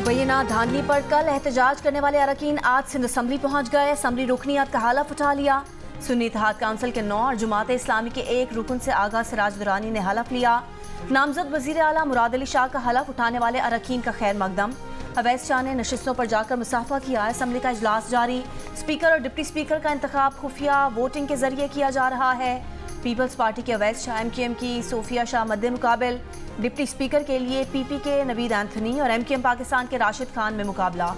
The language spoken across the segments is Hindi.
मुबैना धांधली पर कल एहतजाज करने वाले अरकान आज सिंध असम्बली पहुंच गए। असम्बली रुकनियत का हलफ उठा लिया। सुन्नी इत्तेहाद काउंसिल के 9 और जमात इस्लामी के एक रुकन से आगा सिराज दुरानी ने हलफ लिया। नामजद वजीर आला मुराद अली शाह का हलफ उठाने वाले अरकान का खैर मकदम। अवैस शाह ने नशिस्तों पर जाकर मुसाफा किया। असम्बली का इजलास जारी। स्पीकर और डिप्टी स्पीकर का इंतखाब खुफिया वोटिंग के जरिए किया जा रहा है। पीपल्स पार्टी के अवैस शाह MKM की सोफिया शाह मद्दे मुकाबिल। डिप्टी स्पीकर के लिए PP के नवीद एंथनी और MKM पाकिस्तान के राशिद खान में मुकाबला।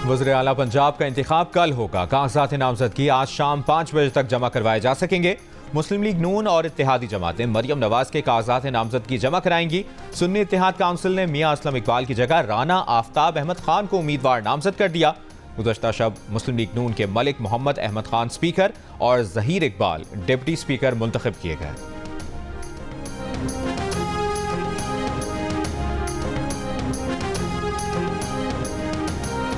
वज़ीर आला पंजाब का इंतखाब कल होगा। कागजात नामजदगी आज शाम 5 बजे तक जमा करवाए जा सकेंगे। मुस्लिम लीग नून और इत्तेहादी जमातें मरियम नवाज के कागजात नामजदगी जमा कराएंगी। सुन्नी इत्तेहाद काउंसिल ने मियां असलम इकबाल की जगह राना आफ्ताब अहमद खान को उम्मीदवार नामजद कर दिया। गुज़श्ता शब मुस्लिम लीग नून के मलिक मोहम्मद अहमद खान स्पीकर और ज़हीर इकबाल डिप्टी स्पीकर मुंतखब किए गए।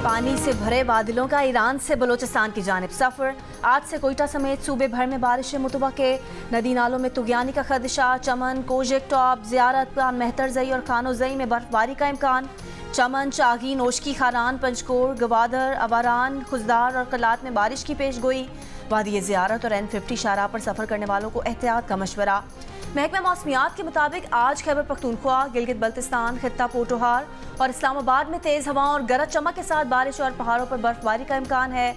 पानी से भरे बादलों का ईरान से बलोचिस्तान की जानिब सफ़र। आज से कोयटा समेत सूबे भर में बारिशें मुतवक्के। नदी नालों में तुगयानी का खदशा। चमन, कोजिक टॉप, ज़ियारत, मेहतरजई और खानोजई में बर्फबारी का इम्कान। चमन, चागी, नोशकी, खारान, पंचकोर, गवादर, अवारान, खुजदार और कलात में बारिश की पेश गोई। वादी ज़ियारत और N50 शाहराह पर सफ़र करने वालों को एहतियात का मशवरा। महकमा मौसमियात के मुताबिक आज खैबर पख्तूनख्वा, गिलगित बल्तिस्तान, खित्ता पोटोहार और इस्लामाबाद में तेज़ हवाओं और गरज चमक के साथ बारिश और पहाड़ों पर बर्फबारी का इम्कान है।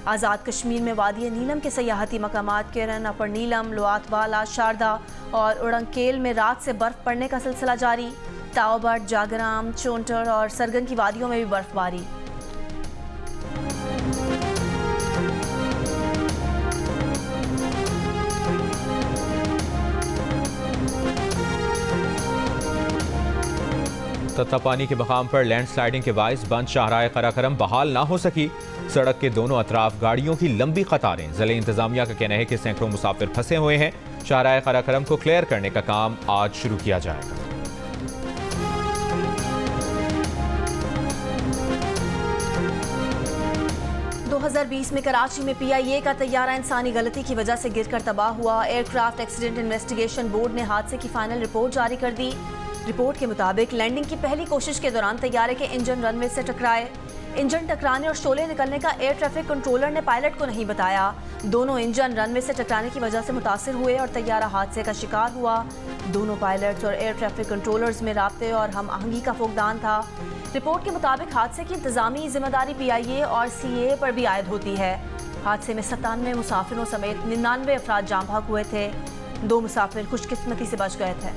आज़ाद कश्मीर में वादी नीलम के सयाहती मकामात केरन, अपर नीलम, लोआतवाला, शारदा और उड़ंकेल में रात से बर्फ पड़ने का सिलसिला जारी। ताओबट, जागराम, चोंटर और सरगन की वादियों में भी बर्फबारी। तत्तापानी के मकाम पर लैंडस्लाइडिंग के बाइस बंद शाहराह कराकरम बहाल ना हो सकी। सड़क के दोनों अतराफ गाड़ियों की लंबी कतारें। ज़िले इंतजामिया का कहना है कि सैकड़ों मुसाफिर फंसे हुए हैं। शाहराह कराकरम को क्लियर करने का काम आज शुरू किया जाएगा। में कराची में PIA का तैयारा इंसानी गलती की वजह से गिरकर तबाह हुआ। एयरक्राफ्ट एक्सीडेंट इन्वेस्टिगेशन बोर्ड ने हादसे की फाइनल रिपोर्ट जारी कर दी। रिपोर्ट के मुताबिक लैंडिंग की पहली कोशिश के दौरान तैयारे के इंजन रनवे से टकराए। इंजन टकराने और शोले निकलने का एयर ट्रैफिक कंट्रोलर ने पायलट को नहीं बताया। दोनों इंजन रनवे से टकराने की वजह से मुतासिर हुए और तैयारा हादसे का शिकार हुआ। दोनों पायलट्स और एयर ट्रैफिक कंट्रोलर्स में राब्ते और हम आहंगी का फुकदान था। रिपोर्ट के मुताबिक हादसे की इंतजामी जिम्मेदारी PIA और CA पर भी आयद होती है। हादसे में 97 मुसाफिरों समेत 99 अफराद जाम भाग हुए थे। 2 मुसाफिर खुशकिस्मती से बच गए थे।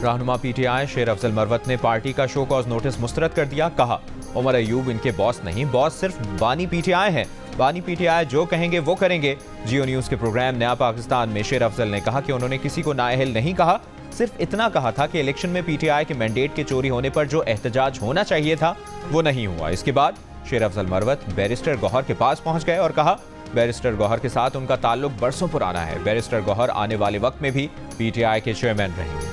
रहनुमा PTI शेर अफजल मरवत ने पार्टी का शो कॉज नोटिस मुस्तरद कर दिया। कहा उमर अयूब इनके बॉस नहीं, बॉस सिर्फ बानी PTI हैं। बानी PTI जो कहेंगे वो करेंगे। जियो न्यूज़ के प्रोग्राम नया पाकिस्तान में शेर अफजल ने कहा कि उन्होंने किसी को नाअहल नहीं कहा, सिर्फ इतना कहा था कि इलेक्शन में PTI के मैंडेट के चोरी होने पर जो एहतजाज होना चाहिए था वो नहीं हुआ। इसके बाद शेर अफजल मरवत बैरिस्टर गौहर के पास पहुंच गए और कहा बैरिस्टर गौहर के साथ उनका ताल्लुक बरसों पुराना है। बैरिस्टर गौहर आने वाले वक्त में भी PTI के चेयरमैन रहेंगे।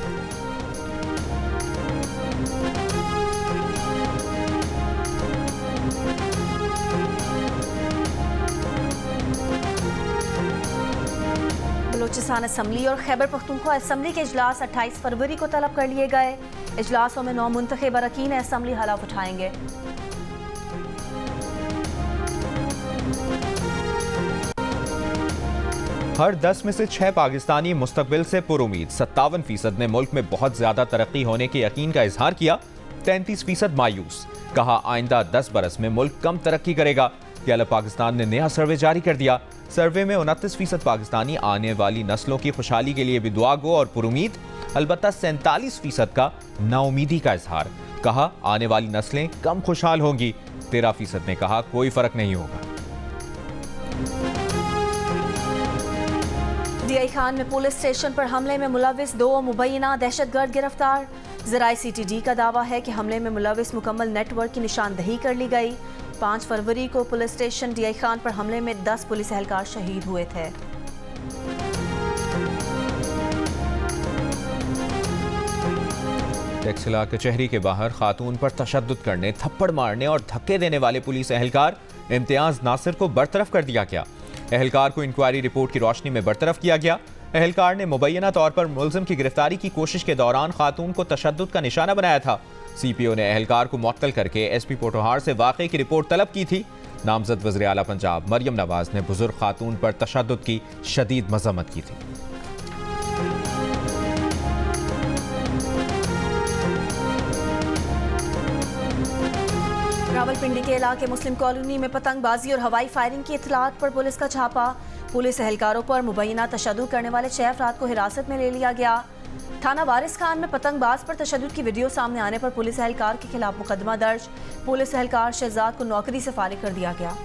बलोचिस्तान असम्बली और खैबर पख्तूनख्वा असम्बली के इजलास 28 फरवरी को तलब कर लिए गए। इजलासों में 9 मुंतखब अरकान असम्बली हलफ उठाएंगे। हर 10 में से 6 पाकिस्तानी मुस्तकबिल से पुरुमीद। 57% ने मुल्क में बहुत ज्यादा तरक्की होने के यकीन का इजहार किया। 33% मायूस। कहा आइंदा 10 बरस में मुल्क कम तरक्की करेगा। गैलप पाकिस्तान ने नया सर्वे जारी कर दिया। सर्वे में 29% पाकिस्तानी आने वाली नस्लों की खुशहाली के लिए भी दुआ गो और पुरुमीद। अलबत्ता 47% का नाउमीदी का इजहार। कहा आने वाली नस्लें कम खुशहाल होंगी। 13% ने कहा कोई फर्क नहीं होगा। DI खान में पुलिस स्टेशन पर हमले में मुलविस 2 मुबैना दहशतगर्द गिरफ्तार। ज़राए CTD का दावा है कि हमले में मुलविस मुकम्मल नेटवर्क की निशानदही कर ली गई। 5 फरवरी को पुलिस स्टेशन DI खान पर हमले में 10 पुलिस एहलकार शहीद हुए थे। टेक्सिला कचहरी के बाहर खातून पर तशद्दुद करने, थप्पड़ मारने और धक्के देने वाले पुलिस एहलकार इम्तियाज नासिर को बरतरफ कर दिया गया। एहलकार को इंक्वायरी रिपोर्ट की रोशनी में बरतरफ किया गया। एहलकार ने मुबैना तौर पर मुलजिम की गिरफ्तारी की कोशिश के दौरान खातून को तशद्दुद का निशाना बनाया था। सीपीओ ने एहलकार को मुअत्तल करके एसपी पोठोहार से वाक़े की रिपोर्ट तलब की थी। नामजद वज़ीर आला पंजाब मरियम नवाज ने बुजुर्ग खातून पर तशद्दुद की शदीद मज़म्मत की थी। रावलपिंडी के इलाके मुस्लिम कॉलोनी में पतंगबाजी और हवाई फायरिंग की इत्तलात पर पुलिस का छापा। पुलिस एहलकारों पर मुबैना तशद्दुद करने वाले 6 अफराद को हिरासत में ले लिया गया। थाना वारिस खान में पतंगबाज पर तशद्दुद की वीडियो सामने आने पर पुलिस एहलकार के खिलाफ मुकदमा दर्ज। पुलिस एहलकार शहजाद को नौकरी से फारिग कर दिया गया।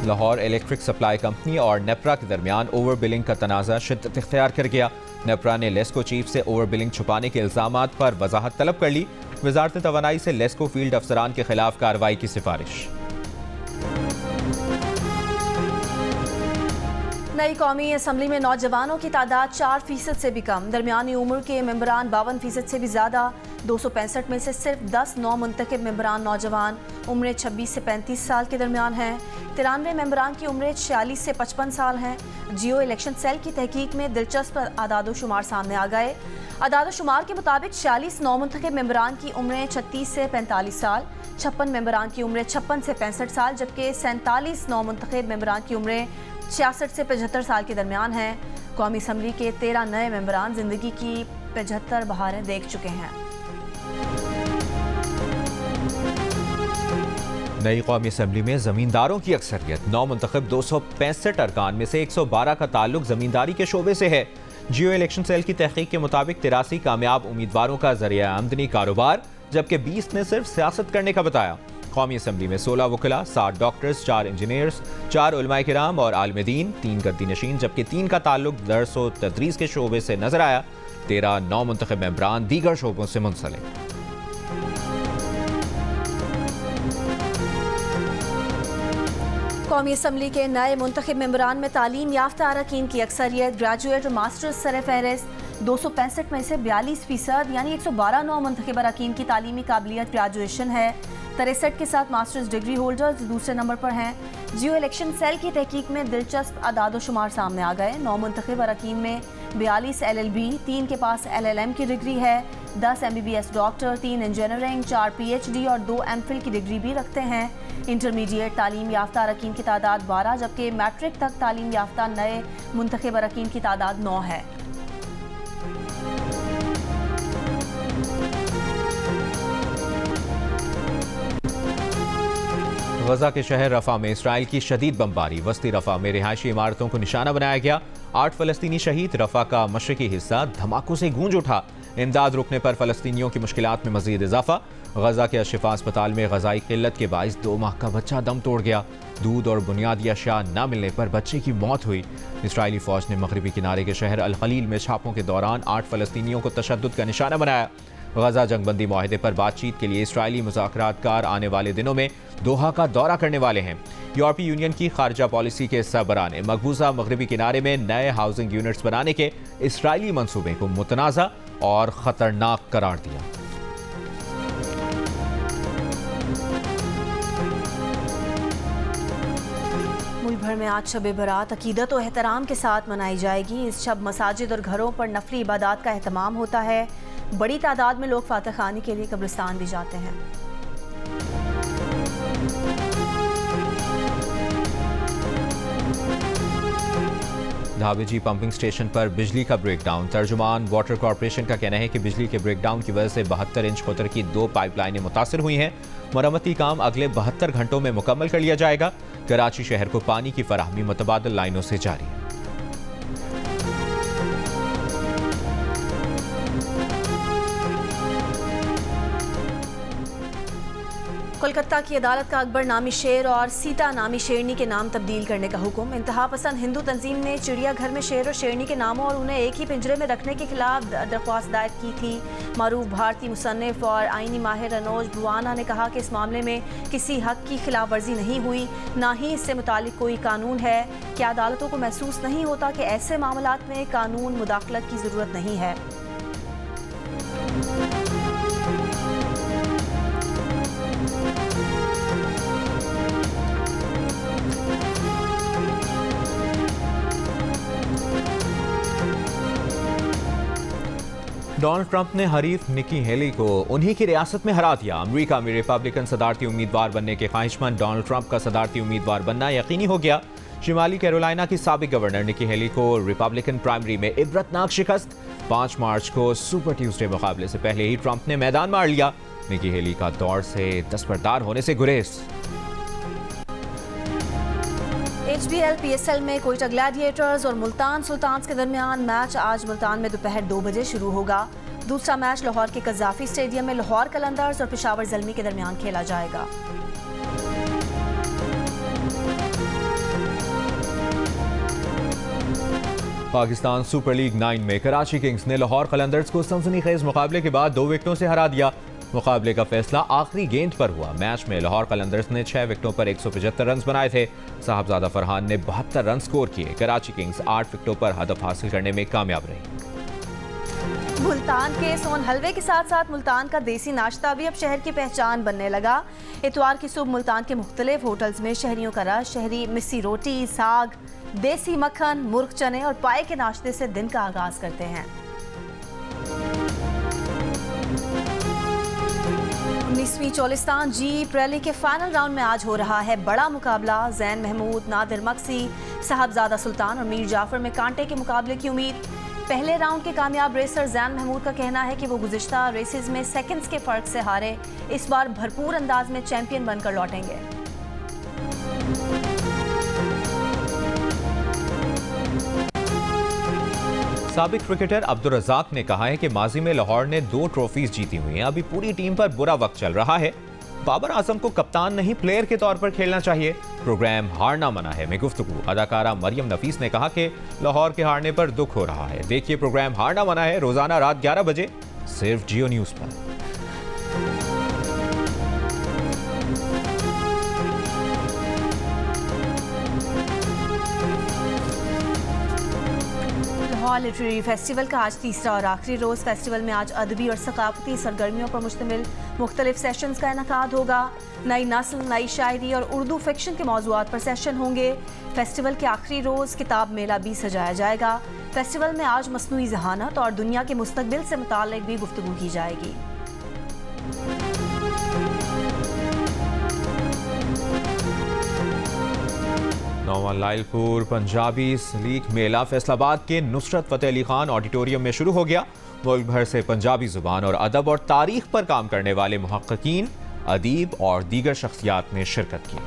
लाहौर इलेक्ट्रिक सप्लाई कंपनी और नेपरा के दरमियान ओवर बिलिंग का तनाज़ा शिद्दत इख्तियार कर गया। नेपरा ने लेस्को चीफ से ओवर बिलिंग छुपाने के इल्जामात पर वजाहत तलब कर ली। वजारत तवानाई से लेस्को फील्ड अफसरान के खिलाफ कार्रवाई की सिफारिश। नई कौमी असम्बली में नौजवानों की तादाद 4% से भी कम। दरमियानी उम्र के मेंबरान 52% से भी ज़्यादा। 265 में से सिर्फ 10 नौ मुंतखब मेंबरान नौजवान उम्र 26 से 35 साल के दरमियान हैं। 93 मेंबरान की उम्र 46 से 55 साल हैं। जियो इलेक्शन सेल की तहकीक में दिलचस्प आदादोशुमार सामने आ गए। आदादोशुमार के मुताबिक 46 नौ मुंतखब मेंबरान की उम्र 36 से 45 साल, 56 मेंबरान की उम्र 56 से 65 साल, जबकि 47 नौ मुंतखब मेंबरान की उम्र 66 से 75 साल के दरमियान हैं। कौमी असम्बली के 13 नए मेंबरान जिंदगी की 75 बहारें देख चुके हैं। नई कौमी असम्बली में जमींदारों की अक्सरियत। 9 मुंतखब 265 अरकान में से 112 का ताल्लुक जमींदारी के शोबे से है। जियो इलेक्शन सेल की तहकीक के मुताबिक 83 कामयाब उम्मीदवारों का जरिया आमदनी कारोबार, जबकि 20 ने सिर्फ सियासत करने का बताया। कौमी असम्बली में 16 वकला, 7 डॉक्टर्स, 4 इंजीनियर्स, 4 उलमाए किराम और आलिम दीन, 3 गद्दी नशीन, जबकि 3 का ताल्लुक दर्स व तदरीस के शोबे से नजर आया। 13 नौ मुंतखब मेंबरान दीगर शोबों से मुंसलिक। कौमी असम्बली के नए मुंतखब मेंबरान में तालीम याफ्ता अरकान की अक्सरियत ग्रेजुएट और मास्टर्स सर फहरिस्त। 265 में से 42% यानी 112 नौ मुंतखब अरकान की तालीमी काबिलियत ग्रेजुएशन है। 63 के साथ मास्टर्स डिग्री होल्डर्स दूसरे नंबर पर हैं। जियो इलेक्शन सेल की तहकीक में दिलचस्प आदादोशुमार सामने आ गए। 9 मुंतखब अरकान में 42 LLB, 3 के पास LLM की डिग्री है, 10 MBBS डॉक्टर, 3 इंजीनियरिंग, 4 PhD और 2 MPhil की डिग्री भी रखते हैं। इंटरमीडिएट तालीम याफ्ता अरकान की तादाद 12, जबकि मैट्रिक तक तालीम याफ्ता नए मुंतखब अरकान की तादाद 9 है। गजा के शहर रफा में इसराइल की शदीद बमबारी। वस्ती रफा में रिहायशी इमारतों को निशाना बनाया गया। 8 फलस्तीनी शहीद। रफा का मशरकी हिस्सा धमाकों से गूंज उठा। इमदाद रुकने पर फलस्तीनियों की मुश्किलात में मजीद इजाफा। गजा के अशिफा अस्पताल में गजाई किल्लत के बाइस 2 माह का बच्चा दम तोड़ गया। दूध और बुनियादी अशिया न मिलने पर बच्चे की मौत हुई। इसराइली फौज ने मगरबी किनारे के शहर अल खलील में छापों के दौरान 8 फलस्तीनियों को तशद्दुद का निशाना बनाया। गजा जंगबंदी माहदे पर बातचीत के लिए इसराइली मुज़ाकरातकार आने वाले दिनों में दोहा का दौरा करने वाले हैं। यूरोपीय यूनियन की खारजा पॉलिसी के सरबराह ने मकबूजा मगरबी किनारे में नए हाउसिंग यूनिट्स बनाने के इसराइली मंसूबे को मुतनाज़ा और ख़तरनाक करार दिया। मुल्क भर में आज शब बरात अकीदत और एहतराम के साथ मनाई जाएगी। इस शब मसाजिद और घरों पर नफली इबादत का एहतमाम होता है। बड़ी तादाद में लोग फातह खानी के लिए कब्रिस्तान भी जाते हैं। धाबेजी पंपिंग स्टेशन पर बिजली का ब्रेकडाउन। तर्जुमान वाटर कॉरपोरेशन का कहना है कि बिजली के ब्रेकडाउन की वजह से 72 इंच कोतर की 2 पाइपलाइनें मुतासर हुई हैं। मरम्मती काम अगले 72 घंटों में मुकम्मल कर लिया जाएगा। कराची शहर को पानी की फराहमी मुतबादिल लाइनों से जारी है। कोलकाता की अदालत का अकबर नामी शेर और सीता नामी शेरनी के नाम तब्दील करने का हुक्म। इंतहा पसंद हिंदू तंजीम ने चिड़ियाघर में शेर और शेरनी के नामों और उन्हें एक ही पिंजरे में रखने के खिलाफ दरख्वास्त दायर की थी। मारूफ भारतीय मुसन्निफ और आईनी माहिर रनोज भुवाना ने कहा कि इस मामले में किसी हक की खिलाफ वर्जी नहीं हुई, ना ही इससे मुतालिक कोई कानून है। क्या अदालतों को महसूस नहीं होता कि ऐसे मामलात में कानून मुदाखलत की ज़रूरत नहीं है? डोनाल्ड ट्रंप ने हरीफ निकी हेली को उन्हीं की रियासत में हरा दिया। अमेरिका में रिपब्लिकन सदारती उम्मीदवार बनने के ख्वाहिशमंद डोनाल्ड ट्रंप का सदारती उम्मीदवार बनना यकीनी हो गया। शिमाली कैरोलिना की साबिक गवर्नर निकी हेली को रिपब्लिकन प्राइमरी में इबरतनाक शिकस्त। 5 मार्च को सुपर ट्यूसडे मुकाबले से पहले ही ट्रंप ने मैदान मार लिया। निकी हेली का दौड़ से दस्तबरदार होने से गुरेज। HBL PSL में कोयटा ग्लैडिएटर्स और मुल्तान सुल्तान्स के दरमियान मैच आज मुल्तान में दोपहर 2 बजे शुरू होगा। दूसरा मैच लाहौर के कज़ाफी स्टेडियम में लाहौर कलंदर्स और पेशावर ज़ल्मी के दरमियान खेला जाएगा। पाकिस्तान सुपर लीग 9 में कराची किंग्स ने लाहौर कलंदर्स को सनसनीखेज मुकाबले के बाद 2 विकेटों से हरा दिया। मुकाबले का फैसला आखिरी गेंद पर हुआ। मैच में लाहौर कलंदर्स ने 6 विकेटों पर 175 रन बनाए थे। साहबजादा फरहान ने 72 रन स्कोर किए। कराची किंग्स 8 विकेटों पर हदफ हासिल करने में कामयाब रही। मुल्तान के सोन हलवे के साथ साथ मुल्तान का देसी नाश्ता भी अब शहर की पहचान बनने लगा। इतवार की सुबह मुल्तान के मुख्तलिफ होटल्स में शहरियों का रश शहरी मिस्सी रोटी, साग, देसी मक्खन, मुर्ग चने और पाए के नाश्ते से दिन का आगाज करते हैं। 19वीं चोलिस्तान जीप रैली के फाइनल राउंड में आज हो रहा है बड़ा मुकाबला। जैन महमूद, नादिर मक्सी, साहबजादा सुल्तान और मीर जाफर में कांटे के मुकाबले की उम्मीद। पहले राउंड के कामयाब रेसर जैन महमूद का कहना है कि वो गुज़िश्ता रेसेस में सेकंड्स के फर्क से हारे, इस बार भरपूर अंदाज में चैंपियन बनकर लौटेंगे। साबिक क्रिकेटर अब्दुल रज़ाक ने कहा है कि माजी में लाहौर ने 2 ट्रॉफीज जीती हुई हैं। अभी पूरी टीम पर बुरा वक्त चल रहा है। बाबर आजम को कप्तान नहीं प्लेयर के तौर पर खेलना चाहिए। प्रोग्राम हारना मना है में गुफ्तगू। अदाकारा मरियम नफीस ने कहा कि लाहौर के हारने पर दुख हो रहा है। देखिए प्रोग्राम हारना मना है रोजाना रात 11 बजे सिर्फ जियो न्यूज पर। लाहौर लिटरेरी फेस्टिवल का आज तीसरा और आखिरी रोज़। फेस्टिवल में आज अदबी और सकाफती सरगर्मियों पर मुश्तमिल मुख्तलिफ सेशंस का इनेकाद होगा। नई नस्ल, नई शायरी और उर्दू फिक्शन के मौज़ूआत पर सेशन होंगे। फेस्टिवल के आखिरी रोज़ किताब मेला भी सजाया जाएगा। फेस्टिवल में आज मसनूई ज़हानत और दुनिया के मुस्तकबिल से मुताल्लिक़ भी गुफ्तगू की जाएगी। नौवां लाइलपुर पंजाबी लीग मेला फैसलाबाद के नुसरत फतेह अली खान ऑडिटोरियम में शुरू हो गया। मुल्क भर से पंजाबी जुबान और अदब और तारीख पर काम करने वाले मुहक्किकीन, अदीब और दीगर शख्सियात ने शिरकत की।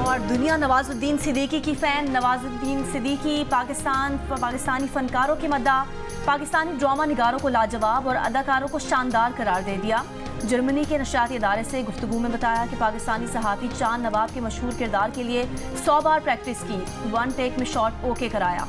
और दुनिया नवाजुद्दीन सिद्दीकी की फैन। नवाजुद्दीन सिद्दीकी पाकिस्तानी फनकारों की मद्दाह, पाकिस्तानी ड्रामा निगारों को लाजवाब और अदाकारों को शानदार करार दे दिया। जर्मनी के नशियाती इदारे से गुफ्तगू में बताया कि पाकिस्तानी सहाफ़ी चांद नवाब के मशहूर किरदार के लिए 100 बार प्रैक्टिस की, 1 टेक में शॉट ओके कराया।